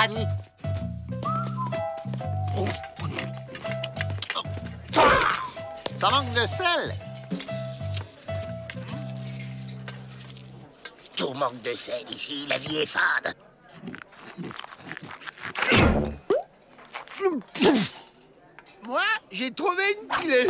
ami. Ça manque de sel. Tout manque de sel ici, la vie est fade. Moi, j'ai trouvé une clé.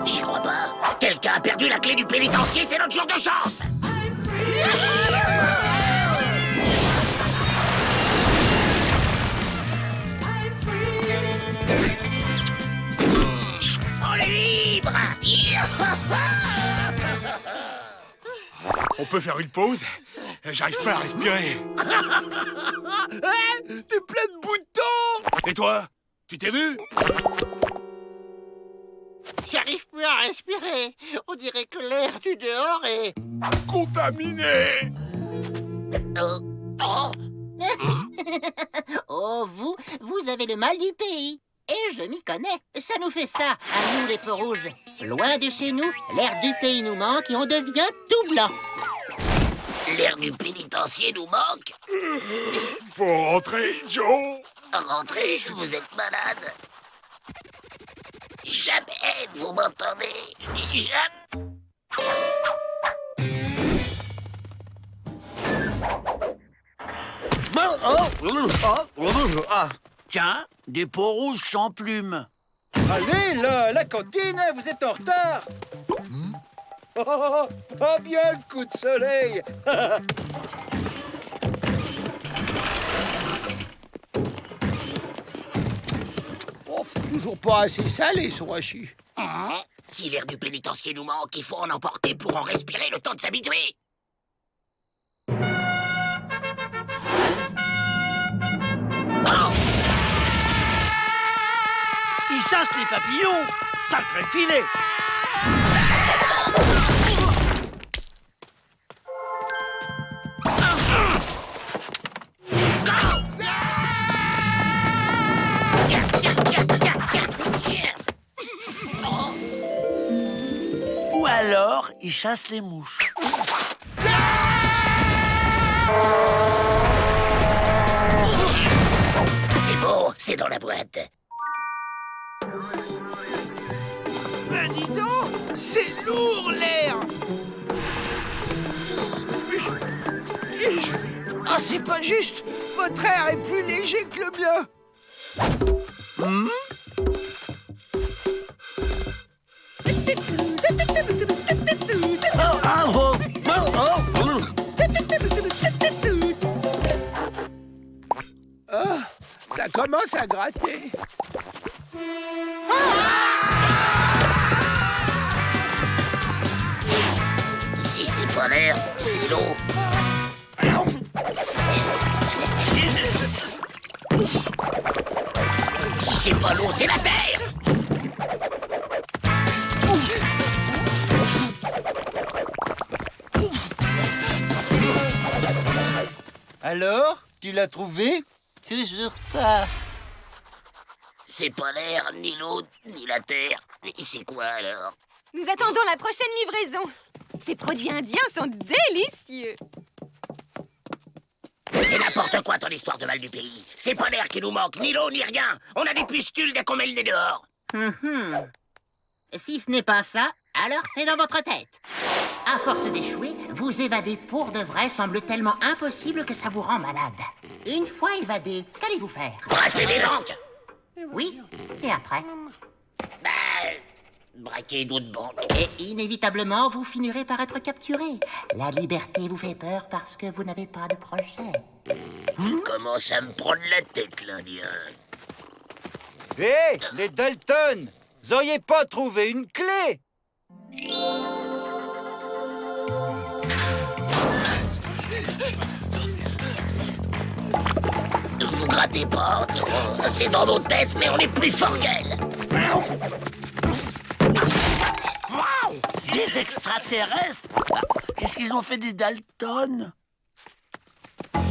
J'y crois pas. Quelqu'un a perdu la clé du pénitencier, c'est notre jour de chance. On est libre. On peut faire une pause? J'arrive pas à respirer. T'es plein de boutons. Et toi? Tu t'es vu? J'arrive plus à respirer. On dirait que l'air du dehors est... Contaminé! Oh, vous avez le mal du pays. Et je m'y connais. Ça nous fait ça, à nous les peaux rouges. Loin de chez nous, l'air du pays nous manque et on devient tout blanc. L'air du pénitencier nous manque. Faut rentrer, Joe! Rentrez, vous êtes malade. Jamais, vous m'entendez? Jamais. Tiens, des peaux rouges sans plumes. Allez, là, la cantine, vous êtes en retard. Oh, bien le coup de soleil. Oh, toujours pas assez salé, ce hachis. Si l'air du pénitencier nous manque, il faut en emporter pour en respirer le temps de s'habituer. Ils chassent les papillons. Sacré filet. Ou alors, ils chassent les mouches. C'est bon, c'est dans la boîte. Ben dis donc, c'est lourd l'air. Ah, c'est pas juste. Votre air est plus léger que le mien. Ah, ça commence à gratter. Si c'est pas l'air, c'est l'eau. Si c'est pas l'eau, c'est la terre. Alors, tu l'as trouvé? Toujours pas. C'est pas l'air, ni l'eau, ni la terre. Et c'est quoi alors? Nous attendons la prochaine livraison. Ces produits indiens sont délicieux. C'est n'importe quoi ton histoire de mal du pays. C'est pas l'air qui nous manque, ni l'eau, ni rien. On a des pustules dès qu'on met le nez dehors. Si ce n'est pas ça, alors c'est dans votre tête. À force d'échouer, vous évader pour de vrai semble tellement impossible que ça vous rend malade. Une fois évadé, qu'allez-vous faire? Braquer les banques. Oui, et après? Braquer d'autres banques. Et inévitablement, vous finirez par être capturé. La liberté vous fait peur parce que vous n'avez pas de projet. Tu commences à me prendre la tête, l'Indien. Hé, les Dalton, vous auriez pas trouvé une clé? Ne vous grattez pas. C'est dans nos têtes, mais on est plus fort qu'elle. Des extraterrestres? Qu'est-ce qu'ils ont fait des Dalton?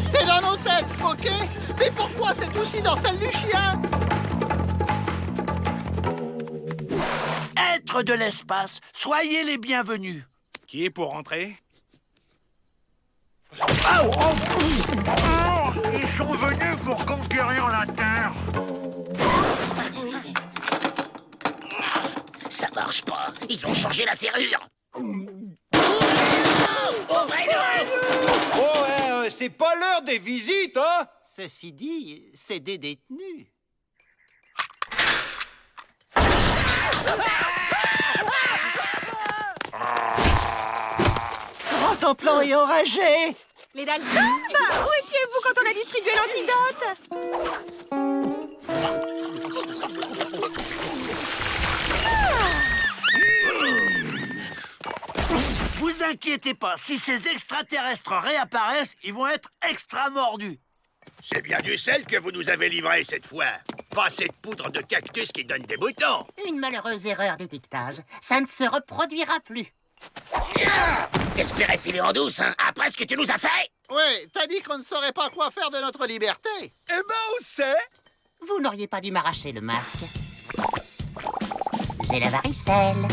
C'est dans nos têtes, ok? Mais pourquoi c'est aussi dans celle du chien? Êtres de l'espace, soyez les bienvenus. Qui est pour rentrer? Ils sont venus pour conquérir la Terre. Ça marche pas. Ils ont changé la serrure. Oh, ouais, c'est pas l'heure des visites, hein? Ceci dit, c'est des détenus. Oh, ton plan est enragé! Les Dalton, où étiez-vous quand on a distribué l'antidote? Vous inquiétez pas, si ces extraterrestres réapparaissent, ils vont être extra mordus. C'est bien du sel que vous nous avez livré cette fois. Pas cette poudre de cactus qui donne des boutons. Une malheureuse erreur d'étiquetage. Ça ne se reproduira plus. T'espérais filer en douce, hein, après ce que tu nous as fait? Oui, t'as dit qu'on ne saurait pas quoi faire de notre liberté. Eh ben, on sait. Vous n'auriez pas dû m'arracher le masque. J'ai la varicelle.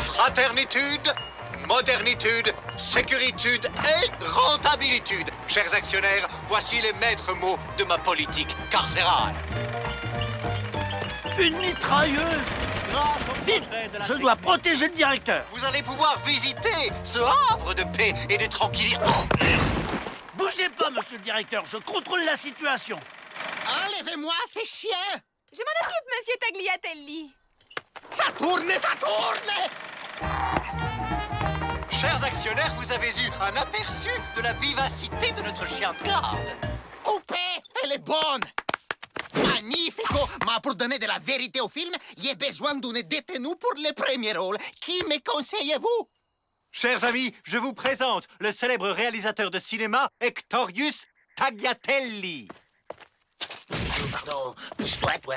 Fraternitude, modernitude, sécuritude et rentabilitude. Chers actionnaires, voici les maîtres mots de ma politique carcérale. Une mitrailleuse. Vite, je dois protéger le directeur. Vous allez pouvoir visiter ce havre de paix et de tranquillité. Bougez pas, monsieur le directeur, je contrôle la situation. Enlevez-moi ces chiens. Je m'en occupe, monsieur Tagliatelli. Ça tourne, ça tourne. Chers actionnaires, vous avez eu un aperçu de la vivacité de notre chien de garde. Coupé, elle est bonne. Magnifico. Mais pour donner de la vérité au film, j'ai besoin d'une détenue pour le premier rôle. Qui me conseillez-vous? Chers amis, je vous présente le célèbre réalisateur de cinéma Hectorius Tagliatelli. Pardon, pousse-toi, toi.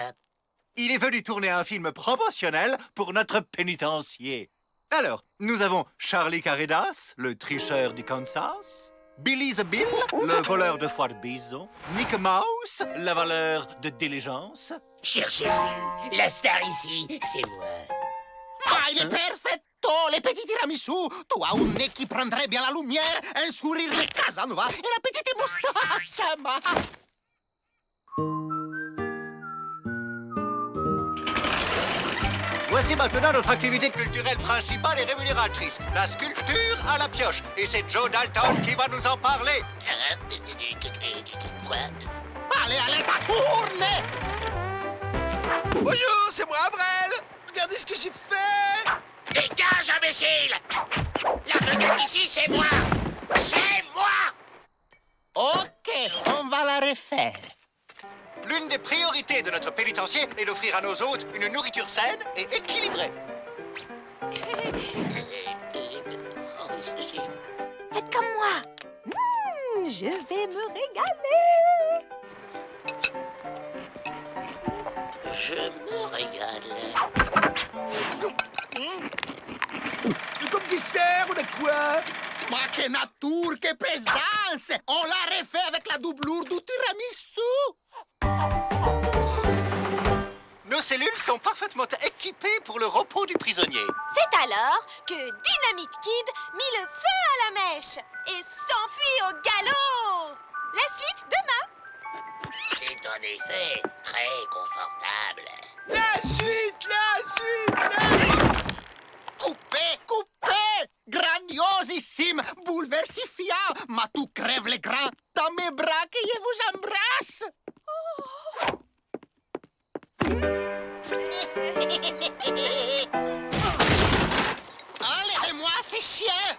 Il est venu tourner un film promotionnel pour notre pénitencier. Alors, nous avons Charlie Caridas, le tricheur du Kansas, Billy the Bill, le voleur de foie de bison, Nick Mouse, le voleur de diligence. Cherchez plus. La star ici, c'est moi. Ah, il est perfetto, les petits tiramisu. Tu as un nez qui prendrait bien la lumière, un sourire de Casanova et la petite moustache. Ma. Voici maintenant notre activité culturelle principale et rémunératrice, la sculpture à la pioche. Et c'est Joe Dalton qui va nous en parler. Quoi? Allez, allez, ça tourne. Bonjour, c'est moi, Abrel. Regardez ce que j'ai fait. Dégage, imbécile! La vedette ici, c'est moi! C'est moi! Ok, on va la refaire. L'une des priorités de notre pénitencier est d'offrir à nos hôtes une nourriture saine et équilibrée. Faites comme moi. Je vais me régaler. Je me régale. Comme dessert, on a quoi? Ma que nature, que présence. On l'a refait avec la doublure du tiramisu. Nos cellules sont parfaitement équipées pour le repos du prisonnier. C'est alors que Dynamite Kid mit le feu à la mèche et s'enfuit au galop. La suite demain. C'est en effet très confortable. La suite, la suite. Coupé, coupé. Grandiosissime, bouleversifiant. Ma tout crève les grains dans mes bras que je vous embrasse. Enlevez-moi ces chiens.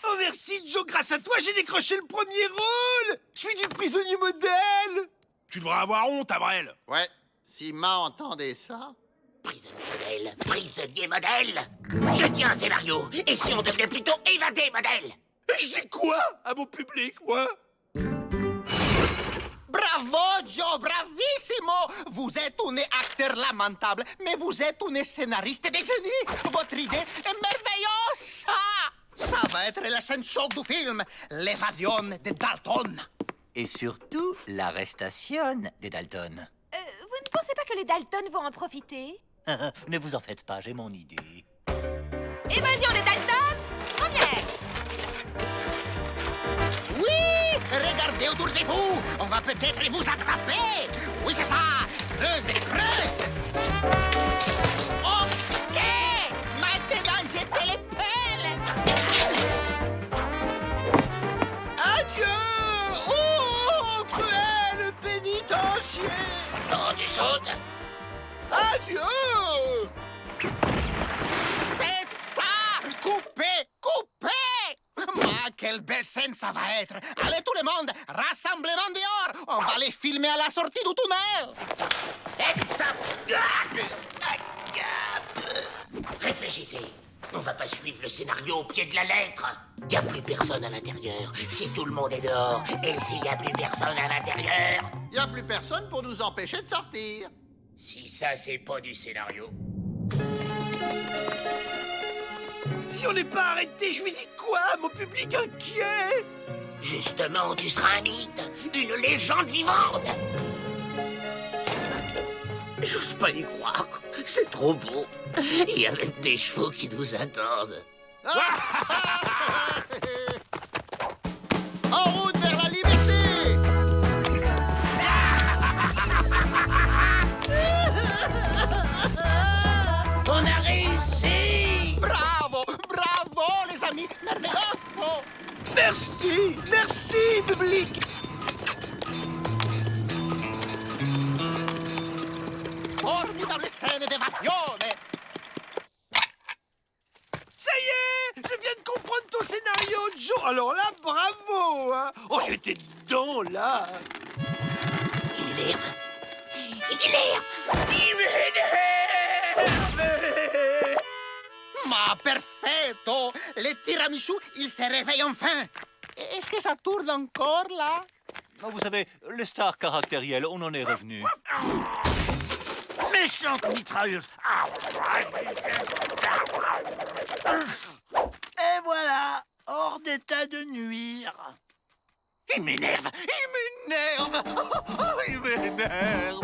Oh, merci, Joe. Grâce à toi, j'ai décroché le premier rôle. Je suis du prisonnier modèle. Tu devrais avoir honte, Abrel. Ouais, si Ma entendait ça. Prisonnier modèle. Je tiens un scénario. Et si on devenait plutôt évadé modèle? Je dis quoi à mon public, moi? Bravo, Joe, bravissimo! Vous êtes un acteur lamentable, mais vous êtes un scénariste de génie. Votre idée est merveilleuse. Ça va être la scène choc du film, l'évasion de Dalton. Et surtout, l'arrestation des Dalton. Vous ne pensez pas que les Dalton vont en profiter? Ne vous en faites pas, j'ai mon idée. Évasion des Dalton, première. Oui, regardez autour de vous. On va peut-être vous attraper. Oui, c'est ça. Creuse, creuse. OK. Maintenant, jetez les pelles. Adieu! Oh, cruel pénitencier! Oh, tu sautes? Adieu! C'est ça. Coupez, coupez. Ma, quelle belle scène ça va être. Allez, tout le monde, rassemblement dehors. On va les filmer à la sortie du tunnel. Réfléchissez. On va pas suivre le scénario au pied de la lettre. Y a plus personne à l'intérieur. Si tout le monde est dehors, et s'il y a plus personne à l'intérieur, Il n'y a plus personne pour nous empêcher de sortir. si ça c'est pas du scénario. Si on n'est pas arrêté, je lui dis quoi? Mon public inquiet! Justement, tu seras un mythe, une légende vivante. J'ose pas y croire. C'est trop beau. Et avec des chevaux qui nous attendent. En route vers la liberté. On a réussi! Bravo, bravo, les amis. Merveilleux. Merci! Merci, public! Formidable scène d'évasion. Ça y est! Je viens de comprendre ton scénario, Joe! Alors là, bravo! Hein. Oh, j'étais dedans, là! Il m'énerve. Il m'énerve. Il m'énerve. Ma perfetto. Le tiramisu, il se réveille enfin. Est-ce que ça tourne encore, là? Oh, vous savez, les stars caractérielles, on en est revenu. Méchante mitrailleuse. Et voilà, hors d'état de nuire. Il m'énerve. Il m'énerve. Il m'énerve.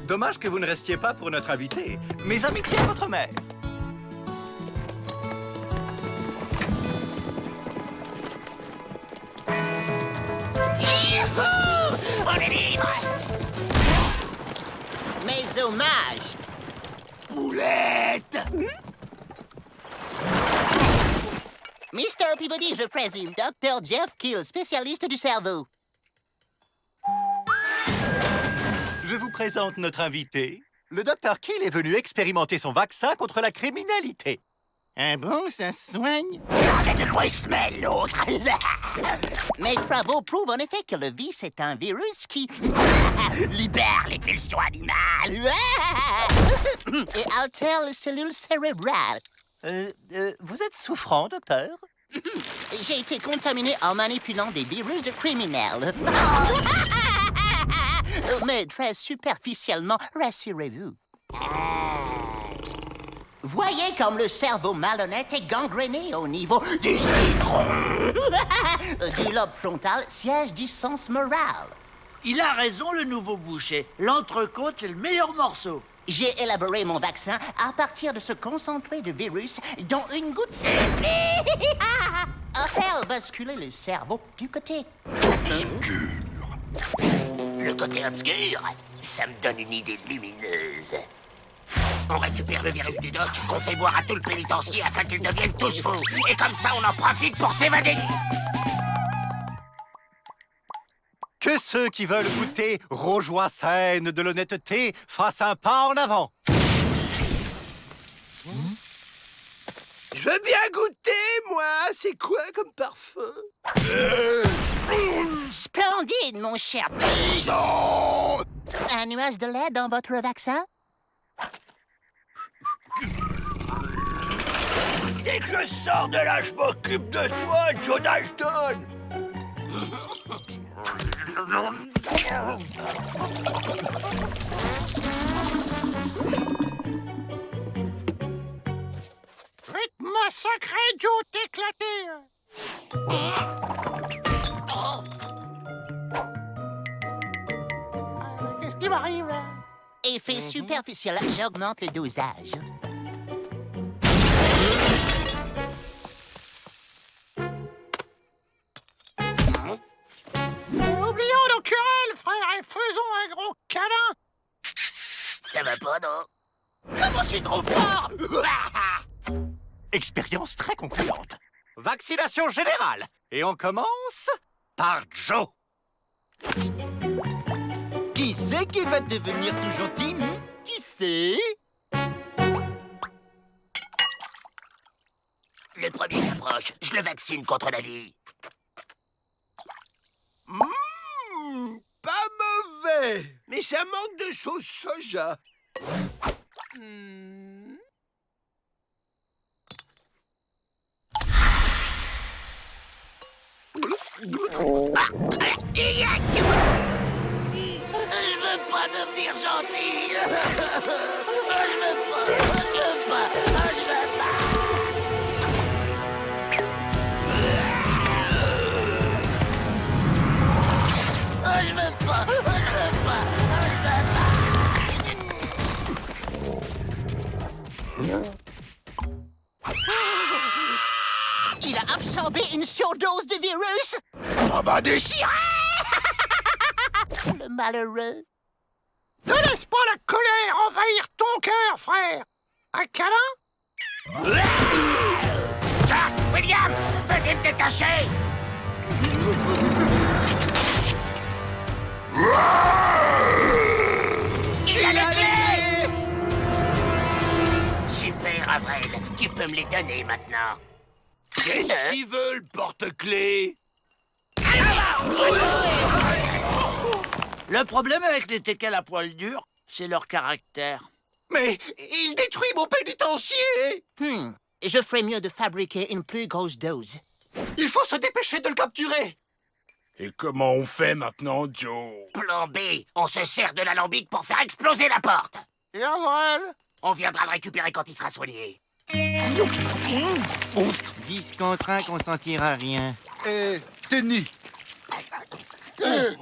Dommage que vous ne restiez pas pour notre invité. Mes amitiés à votre mère. Youhou! On est libre. Mes hommages. Poulette. Mr. Peabody, je présume. Dr. Jeff Kill, spécialiste du cerveau. Je vous présente notre invité. Le Dr. Kill est venu expérimenter son vaccin contre la criminalité. Un bon, ça se soigne. Regardez de quoi il se mêle, l'autre. Mes travaux prouvent en effet que le vice est un virus qui Libère les pulsions animales. et altère les cellules cérébrales. Vous êtes souffrant, docteur? J'ai été contaminé en manipulant des virus de criminels. Mais très superficiellement, rassurez-vous. Voyez comme le cerveau malhonnête est gangréné au niveau Du citron. du lobe frontal, siège du sens moral. Il a raison, le nouveau boucher. L'entrecôte, c'est le meilleur morceau. J'ai élaboré mon vaccin à partir de ce concentré de virus dont une goutte a fait basculer le cerveau du côté. Le côté obscur, ça me donne une idée lumineuse. On récupère le virus du doc, qu'on fait boire à tout le pénitencier afin qu'ils deviennent tous fous. Et comme ça, on en profite pour s'évader. que ceux qui veulent goûter rojoie saine de l'honnêteté fassent un pas en avant. Je veux bien goûter, moi. C'est quoi comme parfum? Splendide, mon cher. Un nuage de lait dans votre vaccin? Dès que je sors de là, je m'occupe de toi, Joe Dalton. Faites-moi sacré Joe t'éclater. Qu'est-ce qui m'arrive là? Effet superficiel, j'augmente le dosage. Oublions nos querelles, frère, et faisons un gros câlin. Ça va pas, non? Comment je suis trop fort? Expérience très concluante. Vaccination générale. Et on commence par Joe. Qui c'est qui va devenir tout gentil? Qui c'est? Le premier qui approche, je le vaccine contre la vie. Pas mauvais. Mais ça manque de sauce soja. Je veux pas devenir gentil. Je veux pas. Il a absorbé une surdose de virus. Ça va déchirer! Le malheureux. Ne laisse pas la colère envahir ton cœur, frère. Un câlin? Jack, William, venez me détacher. Il a les clés! Super, Avril. Tu peux me les donner maintenant. Qu'est-ce qu'il veut, le porte-clés? Le problème avec les teckels à poil dur, c'est leur caractère. Mais il détruit mon pénitencier. Je ferais mieux de fabriquer une plus grosse dose. Il faut se dépêcher de le capturer. Et comment on fait maintenant, Joe? Plan B, on se sert de l'alambic pour faire exploser la porte. Et Avril? On viendra le récupérer quand il sera soigné. 10 contre 1 qu'on sentira rien. Tenez. Je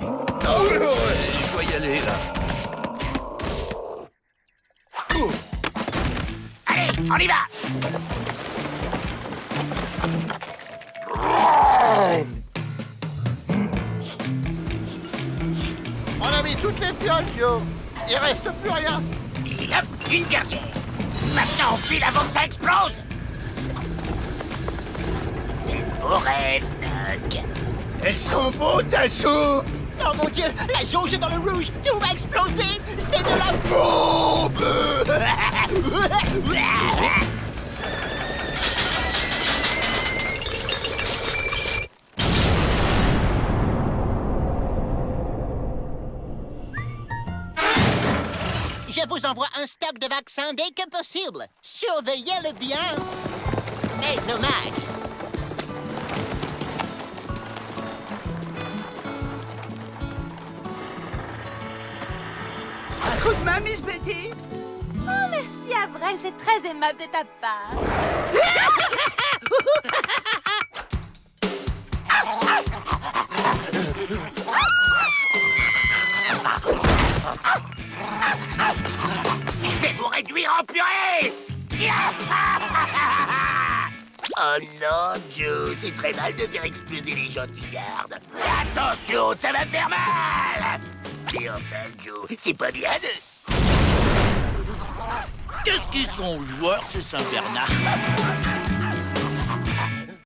dois y aller, là. Allez, on y va! On a mis toutes les fioles, Joe. Il reste plus rien. Et hop, une dernière. Maintenant, on file avant que ça explose. Au rêve, Doc. Elles sont beaux, ta soupe. Oh mon Dieu, la jauge est dans le rouge. Tout va exploser. C'est de la Bombe. Je vous envoie un stock de vaccins dès que possible. Surveillez-le bien. Mes hommages. Un coup de main, Miss Betty. Oh, merci, Avril, c'est très aimable de ta part. Je vais vous réduire en purée. Oh non, Joe, c'est très mal de faire exploser les gens qui gardent. Attention, ça va faire mal. Et enfin, Joe, c'est pas bien de... Qu'est-ce qu'ils sont joueurs, ces Saint-Bernard?